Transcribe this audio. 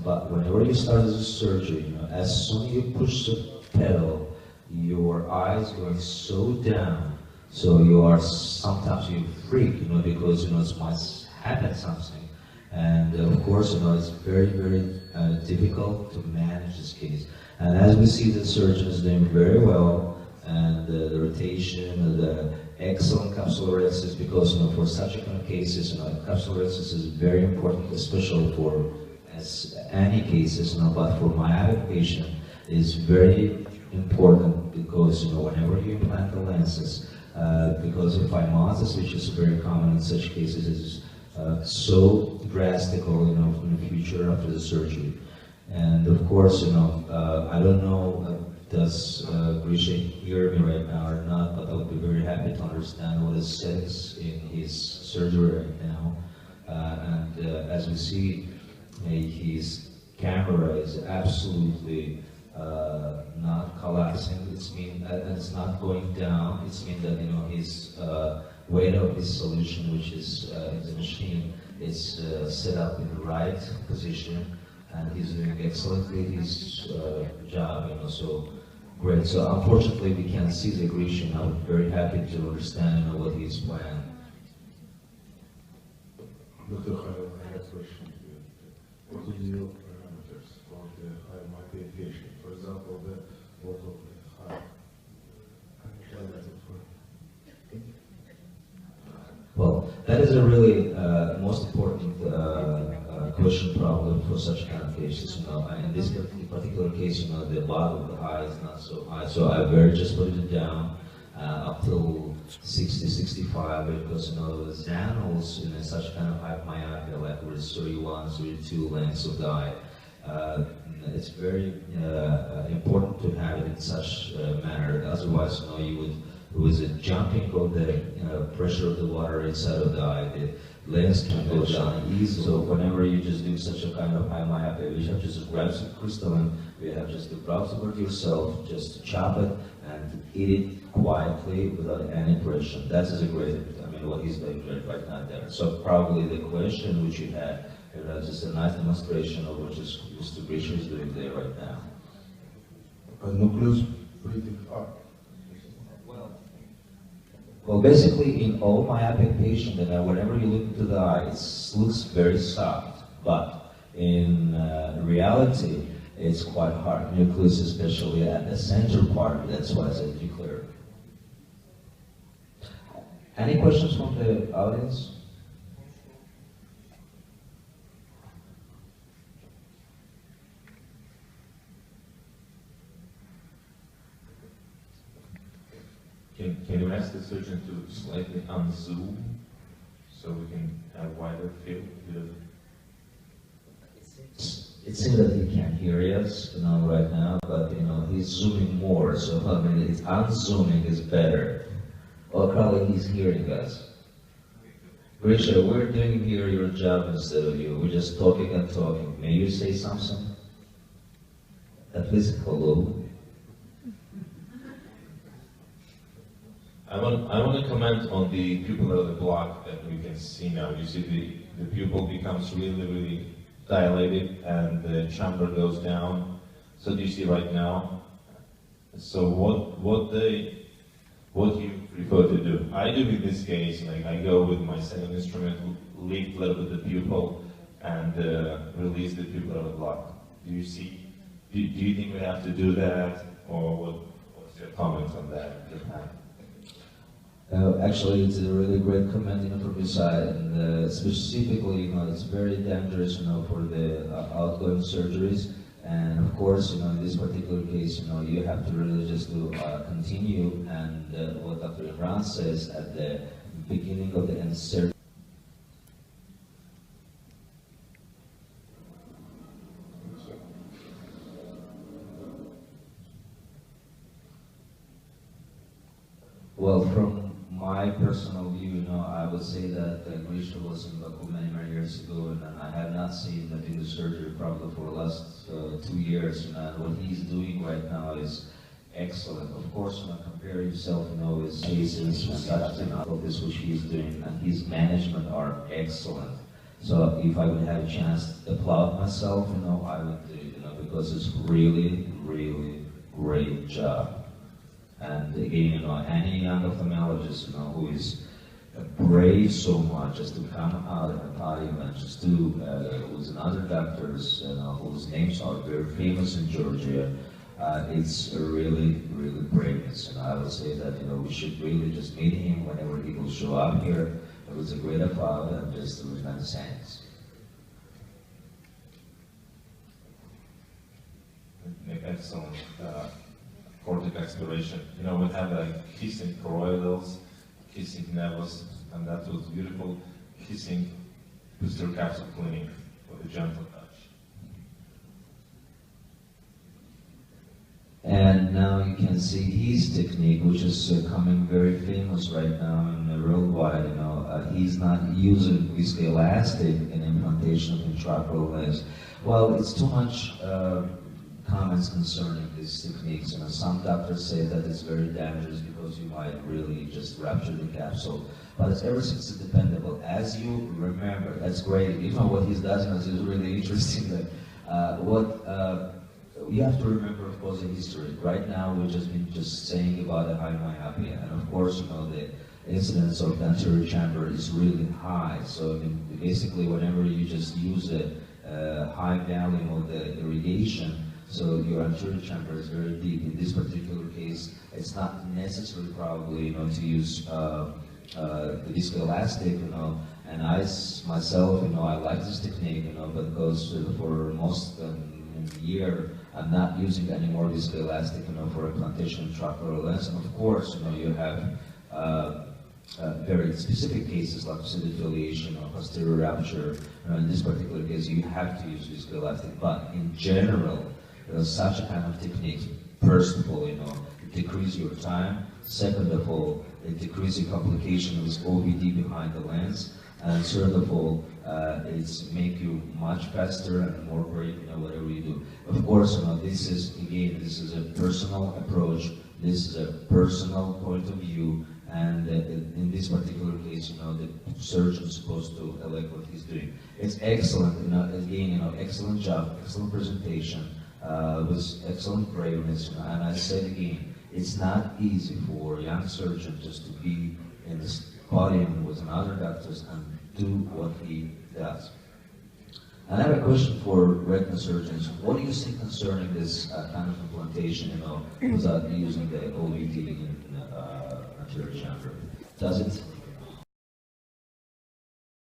But whenever you start the surgery, as soon as you push the pedal, your eyes going so down, so you are sometimes you freak, because it might happen something, and of course, it's very, very difficult to manage this case. And as we see, the surgeon is doing very well, and the rotation, the excellent capsuloresis, because for such a kind of cases, capsuloresis is very important, especially for any cases, but for myopic patient is very important, because whenever you implant the lenses, because of phimosis, which is very common in such cases, is so drastic, in the future after the surgery. And of course, I don't know, does Grisha hear me right now or not, but I would be very happy to understand what is said in his surgery right now. And as we see, his camera is absolutely not collapsing. It's not going down. It's mean that his weight of his solution, which is in the machine, is set up in the right position, and he's doing excellently his job. So great. So unfortunately, we can't see the aggression. I'm very happy to understand what he's planned. Dr. Khalil, I have a question to you. What are your parameters for the high magnification? For example, the what of the high? Well, that is a really most important question problem for such kind of cases. In this particular case, the bottom of the eye is not so high, so I just put it down up till 60, 65, because the xanals in such kind of high myopia, like with 31, 32 lengths of the eye, it's very important to have it in such a manner. Otherwise, you would, with the jumping of the pressure of the water inside of the eye, the lens can go down easily. So whenever you just do such a kind of high myopia, you have to just grab some crystalline, you have just to grab some of yourself, just chop it and eat it quietly without any pressure. That is a great, what he's doing right now there. So probably the question which you had, just a nice demonstration of what Mr. Grisha is doing there right now. Nucleus pretty far. Well, basically, in all myopic patients, whenever you look into the eye, it looks very soft. But in reality, it's quite hard. Nucleus, especially at the center part, that's why I said nuclear. Any questions from the audience? Can you ask the surgeon to slightly unzoom so we can have wider field? It seems that he can't hear us right now, but he's zooming more, so it's unzooming is better. Or probably he's hearing us. Grisha, we're doing here your job instead of you. We're just talking and talking. May you say something? At least hello. I want to comment on the pupil of the block that we can see now. You see the pupil becomes really, really dilated and the chamber goes down. So do you see right now? So what do you prefer to do? I do in this case, I go with my second instrument, lift a little bit the pupil and release the pupil of the block. Do you see? Do you think we have to do that, or what's your comment on that? Actually, it's a really great comment, from your side, and specifically, it's very dangerous, for the outgoing surgeries. And of course, in this particular case, you have to really just to continue. And what Dr. Imran says at the beginning of the insert. Well, from my personal view, I would say that Grisha was in Baku many years ago, and I have not seen him do the surgery probably for the last 2 years. And what he's doing right now is excellent. Of course, compare himself, with cases and such, all this which he's doing, and his management are excellent. So if I would have a chance to applaud myself, I would do, because it's really, really great job. And again, any young ophthalmologist, who is brave so much just to come out of the podium and just do with other doctors, whose names are very famous in Georgia, it's a really, really braveness. And I would say that, we should really just meet him whenever he will show up here. It was a great applause and just a tremendous thanks. Excellent cortic exploration. We have kissing choroidals, kissing nevus, and that was beautiful. Kissing posterior capsule cleaning with a gentle touch. And now you can see his technique, which is becoming very famous right now in worldwide. He's not using viscoelastic in implantation of intraocular lens. Well, it's too much comments concerning these techniques. Some doctors say that it's very dangerous because you might really just rupture the capsule. But it's ever since it's dependable. As you remember, that's great. What he does is really interesting. That you have to remember, of course, the history. Right now, we've just been saying about the high myopia, and of course, the incidence of the anterior chamber is really high. So basically, whenever you just use a high volume of the irrigation, so your anterior chamber is very deep. In this particular case, it's not necessary probably, to use the viscoelastic, and I myself, I like this technique, because for most year, I'm not using any more viscoelastic, for implantation intraocular lens. And of course, you have very specific cases like pseudofiliation or posterior rupture. In this particular case, you have to use viscoelastic. But in general, such a kind of technique, first of all, it decreases your time. Second of all, it decreases your complication with OVD behind the lens. And third of all, it's make you much faster and more brave, whatever you do. Of course, this is a personal approach. This is a personal point of view. And in this particular case, the surgeon is supposed to elect what he's doing. It's excellent, again, excellent job, excellent presentation, with excellent braveness. And I said again, it's not easy for a young surgeon just to be in this podium with other doctors and do what he does. And I have a question for retina surgeons. What do you think concerning this kind of implantation, without using the OVD in anterior chamber? Does it